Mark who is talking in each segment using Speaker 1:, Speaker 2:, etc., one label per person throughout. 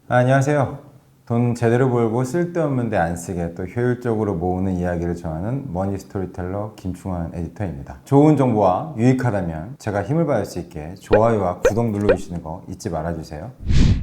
Speaker 1: 안녕하세요. 돈 제대로 벌고 쓸데없는 데 안 쓰게 또 효율적으로 모으는 이야기를 좋아하는 머니 스토리텔러 김충환 에디터입니다. 좋은 정보와 유익하다면 제가 힘을 받을 수 있게 좋아요와 구독 눌러주시는 거 잊지 말아주세요.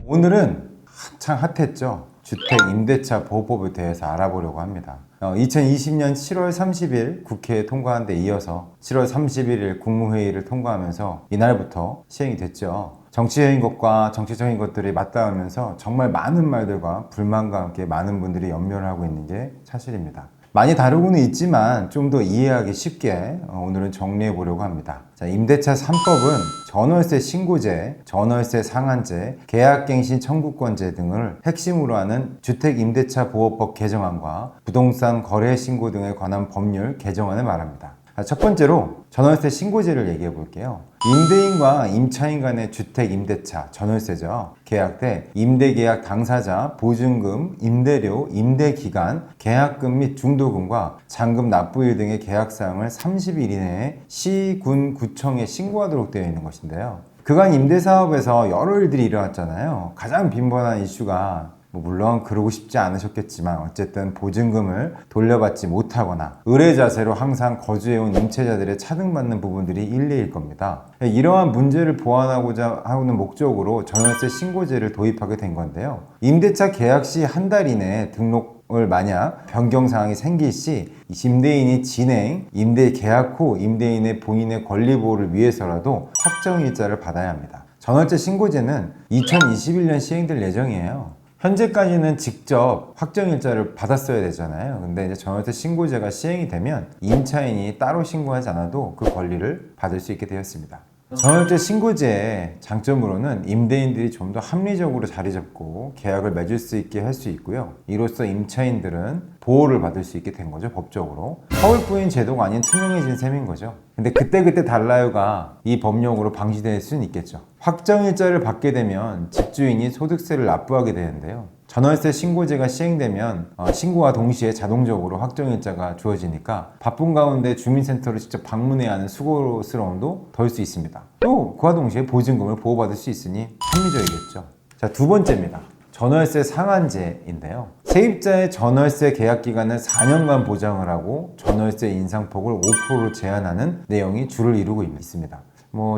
Speaker 1: 오늘은 한창 핫했죠. 주택 임대차 보호법에 대해서 알아보려고 합니다. 2020년 7월 30일 국회에 통과한 데 이어서 7월 31일 국무회의를 통과하면서 이날부터 시행이 됐죠. 정치적인 것과 정치적인 것들이 맞닿으면서 정말 많은 말들과 불만과 함께 많은 분들이 연멸을 하고 있는 게 사실입니다. 많이 다루고는 있지만 좀 더 이해하기 쉽게 오늘은 정리해 보려고 합니다. 자, 임대차 3법은 전월세 신고제, 전월세 상한제, 계약갱신 청구권제 등을 핵심으로 하는 주택임대차 보호법 개정안과 부동산 거래 신고 등에 관한 법률 개정안을 말합니다. 첫 번째로 전월세 신고제를 얘기해 볼게요. 임대인과 임차인 간의 주택 임대차, 전월세죠. 계약 때 임대계약 당사자, 보증금, 임대료, 임대기간, 계약금 및 중도금과 잔금 납부일 등의 계약사항을 30일 이내에 시, 군, 구청에 신고하도록 되어 있는 것인데요. 그간 임대사업에서 여러 일들이 일어났잖아요. 가장 빈번한 이슈가 물론 그러고 싶지 않으셨겠지만 어쨌든 보증금을 돌려받지 못하거나 의뢰 자세로 항상 거주해온 임차자들의 차등받는 부분들이 일례일 겁니다. 이러한 문제를 보완하고자 하는 목적으로 전월세 신고제를 도입하게 된 건데요. 임대차 계약 시 한 달 이내에 등록을 만약 변경 사항이 생길 시 임대인이 진행, 임대 계약 후 임대인의 본인의 권리 보호를 위해서라도 확정일자를 받아야 합니다. 전월세 신고제는 2021년 시행될 예정이에요. 현재까지는 직접 확정일자를 받았어야 되잖아요. 근데 이제 전월세 신고제가 시행이 되면 임차인이 따로 신고하지 않아도 그 권리를 받을 수 있게 되었습니다. 전월세 신고제의 장점으로는 임대인들이 좀 더 합리적으로 자리 잡고 계약을 맺을 수 있게 할 수 있고요. 이로써 임차인들은 보호를 받을 수 있게 된 거죠, 법적으로. 서울부인 제도가 아닌 투명해진 셈인 거죠. 근데 그때그때 달라요가 이 법령으로 방지될 수는 있겠죠. 확정일자를 받게 되면 집주인이 소득세를 납부하게 되는데요. 전월세 신고제가 시행되면 신고와 동시에 자동적으로 확정일자가 주어지니까 바쁜 가운데 주민센터를 직접 방문해야 하는 수고스러움도 덜 수 있습니다. 또 그와 동시에 보증금을 보호받을 수 있으니 합리적이겠죠. 자, 두 번째입니다. 전월세 상한제인데요. 세입자의 전월세 계약 기간을 4년간 보장을 하고 전월세 인상폭을 5%로 제한하는 내용이 주를 이루고 있습니다.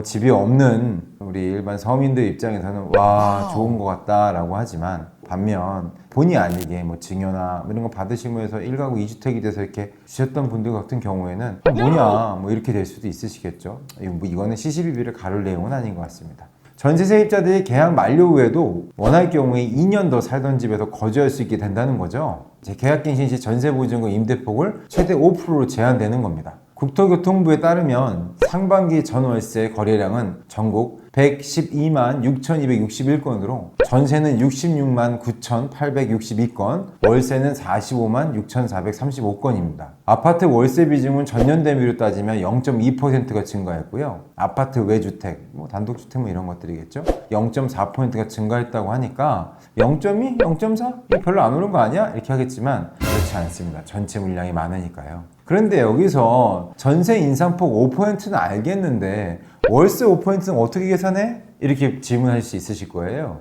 Speaker 1: 집이 없는 우리 일반 서민들 입장에서는 와, 좋은 것 같다 라고 하지만 반면 본의 아니게 증여나 이런 거 받으시면서 1가구 2주택이 돼서 이렇게 주셨던 분들 같은 경우에는 뭐냐 이렇게 될 수도 있으시겠죠. 이거는 시시비비를 가를 내용은 아닌 것 같습니다. 전세 세입자들이 계약 만료 후에도 원할 경우에 2년 더 살던 집에서 거주할 수 있게 된다는 거죠. 계약갱신 시 전세보증금 임대폭을 최대 5%로 제한되는 겁니다. 국토교통부에 따르면 상반기 전월세 거래량은 전국 112만 6,261건으로 전세는 66만 9,862건, 월세는 45만 6,435건입니다. 아파트 월세 비중은 전년 대비로 따지면 0.2%가 증가했고요. 아파트 외주택, 단독주택 이런 것들이겠죠. 0.4%가 증가했다고 하니까 0.2? 0.4? 이거 별로 안 오른 거 아니야? 이렇게 하겠지만 그렇지 않습니다. 전체 물량이 많으니까요. 그런데 여기서 전세 인상폭 5%는 알겠는데 월세 5%는 어떻게 계산해? 이렇게 질문할 수 있으실 거예요.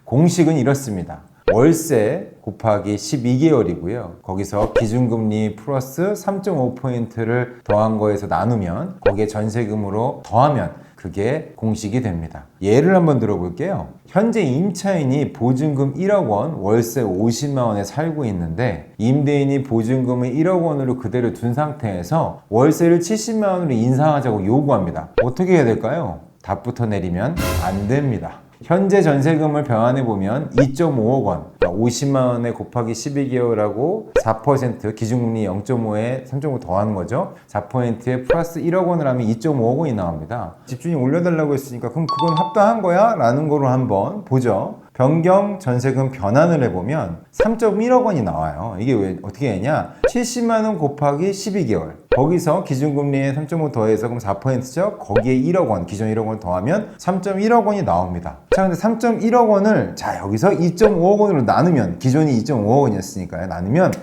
Speaker 1: 공식은 이렇습니다. 월세 곱하기 12개월이고요. 거기서 기준금리 플러스 3.5%를 더한 거에서 나누면 거기에 전세금으로 더하면 그게 공식이 됩니다. 예를 한번 들어볼게요. 현재 임차인이 보증금 1억 원, 월세 50만 원에 살고 있는데 임대인이 보증금을 1억 원으로 그대로 둔 상태에서 월세를 70만 원으로 인상하자고 요구합니다. 어떻게 해야 될까요? 답부터 내리면 안 됩니다. 현재 전세금을 병안해보면 2.5억 원, 50만 원에 곱하기 12개월하고 4% 기준금리 0.5에 3.5 더하는 거죠. 4%에 플러스 1억 원을 하면 2.5억 원이 나옵니다. 집주인이 올려달라고 했으니까 그럼 그건 합당한 거야? 라는 거로 한번 보죠. 변경 전세금 변환을 해보면 3.1억 원이 나와요. 이게 왜 어떻게 되냐? 70만 원 곱하기 12개월. 거기서 기준금리에 3.5 더해서 그럼 4%죠? 거기에 1억 원, 기존 1억 원 더하면 3.1억 원이 나옵니다. 자, 근데 3.1억 원을 여기서 2.5억 원으로 나누면 기존이 2.5억 원이었으니까요. 나누면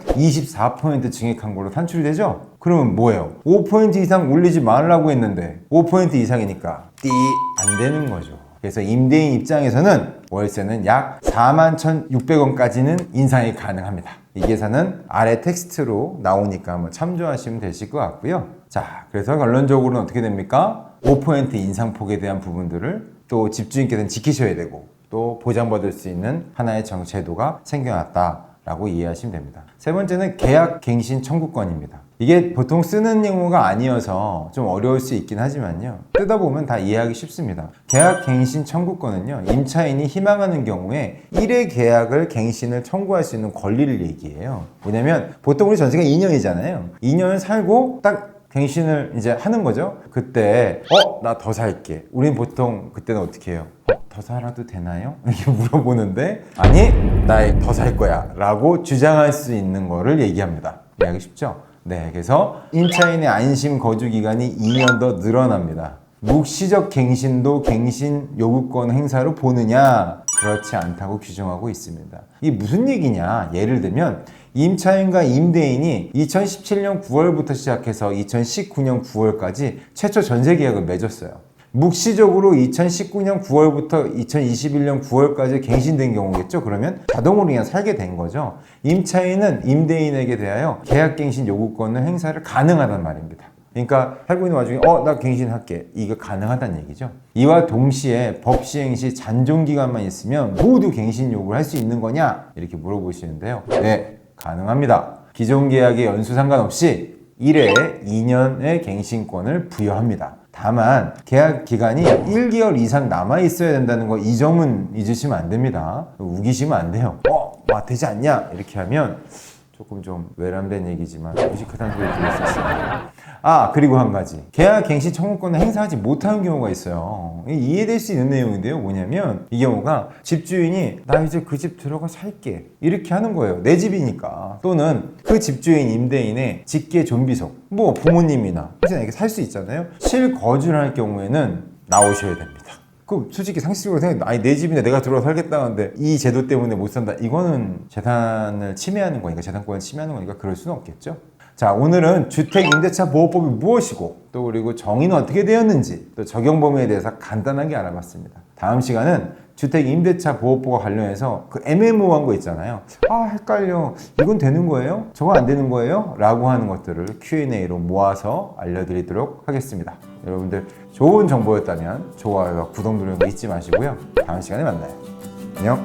Speaker 1: 24% 증액한 걸로 산출이 되죠? 그러면 뭐예요? 5% 이상 올리지 말라고 했는데 5% 이상이니까 안 되는 거죠. 그래서 임대인 입장에서는 월세는 약 41,600원까지는 인상이 가능합니다. 이 계산은 아래 텍스트로 나오니까 한번 참조하시면 되실 것 같고요. 자, 그래서 결론적으로는 어떻게 됩니까? 5% 인상폭에 대한 부분들을 또 집주인께서는 지키셔야 되고 또 보장받을 수 있는 하나의 제도가 생겨났다라고 이해하시면 됩니다. 세 번째는 계약 갱신 청구권입니다. 이게 보통 쓰는 용어가 아니어서 좀 어려울 수 있긴 하지만요. 뜯어보면 다 이해하기 쉽습니다. 계약 갱신 청구권은요. 임차인이 희망하는 경우에 1회 계약을 갱신을 청구할 수 있는 권리를 얘기해요. 뭐냐면 보통 우리 전세가 2년이잖아요. 2년을 살고 딱 갱신을 이제 하는 거죠. 그때 나 더 살게. 우린 보통 그때는 어떻게 해요? 더 살아도 되나요? 이렇게 물어보는데 아니 나 더 살 거야 라고 주장할 수 있는 거를 얘기합니다. 이해하기 쉽죠? 네, 그래서 임차인의 안심 거주 기간이 2년 더 늘어납니다. 묵시적 갱신도 갱신 요구권 행사로 보느냐? 그렇지 않다고 규정하고 있습니다. 이게 무슨 얘기냐? 예를 들면 임차인과 임대인이 2017년 9월부터 시작해서 2019년 9월까지 최초 전세 계약을 맺었어요. 묵시적으로 2019년 9월부터 2021년 9월까지 갱신된 경우겠죠. 그러면 자동으로 그냥 살게 된 거죠. 임차인은 임대인에게 대하여 계약갱신 요구권을 행사를 가능하단 말입니다. 그러니까 살고 있는 와중에 나 갱신할게. 이거 가능하다는 얘기죠. 이와 동시에 법 시행 시 잔존기간만 있으면 모두 갱신 요구를 할 수 있는 거냐? 이렇게 물어보시는데요. 네, 가능합니다. 기존 계약의 연수 상관없이 1회에 2년의 갱신권을 부여합니다. 다만 계약 기간이 1개월 이상 남아 있어야 된다는 거, 이 점은 잊으시면 안 됩니다. 우기시면 안 돼요. 되지 않냐? 이렇게 하면 조금 좀 외람된 얘기지만 무식하다는 소리 들을 수 있습니다. 그리고 한 가지. 계약 갱신 청구권을 행사하지 못하는 경우가 있어요. 이해될 수 있는 내용인데요. 뭐냐면 이 경우가 집주인이 나 이제 그 집 들어가 살게 이렇게 하는 거예요. 내 집이니까. 또는 그 집주인 임대인의 직계 존비속, 뭐 부모님이나 이렇게 살 수 있잖아요. 실거주를 할 경우에는 나오셔야 됩니다. 그 솔직히 상식적으로 생각해, 내 집인데 내가 들어와 살겠다는데 이 제도 때문에 못 산다. 이거는 재산을 침해하는 거니까, 재산권을 침해하는 거니까 그럴 수는 없겠죠. 자, 오늘은 주택임대차 보호법이 무엇이고 또 그리고 정의는 어떻게 되었는지 또 적용 범위에 대해서 간단하게 알아봤습니다. 다음 시간은 주택임대차 보호법과 관련해서 그 애매모호한 거 있잖아요. 헷갈려. 이건 되는 거예요? 저거 안 되는 거예요? 라고 하는 것들을 Q&A로 모아서 알려드리도록 하겠습니다. 여러분들 좋은 정보였다면 좋아요와 구독 누르는 거 잊지 마시고요. 다음 시간에 만나요. 안녕.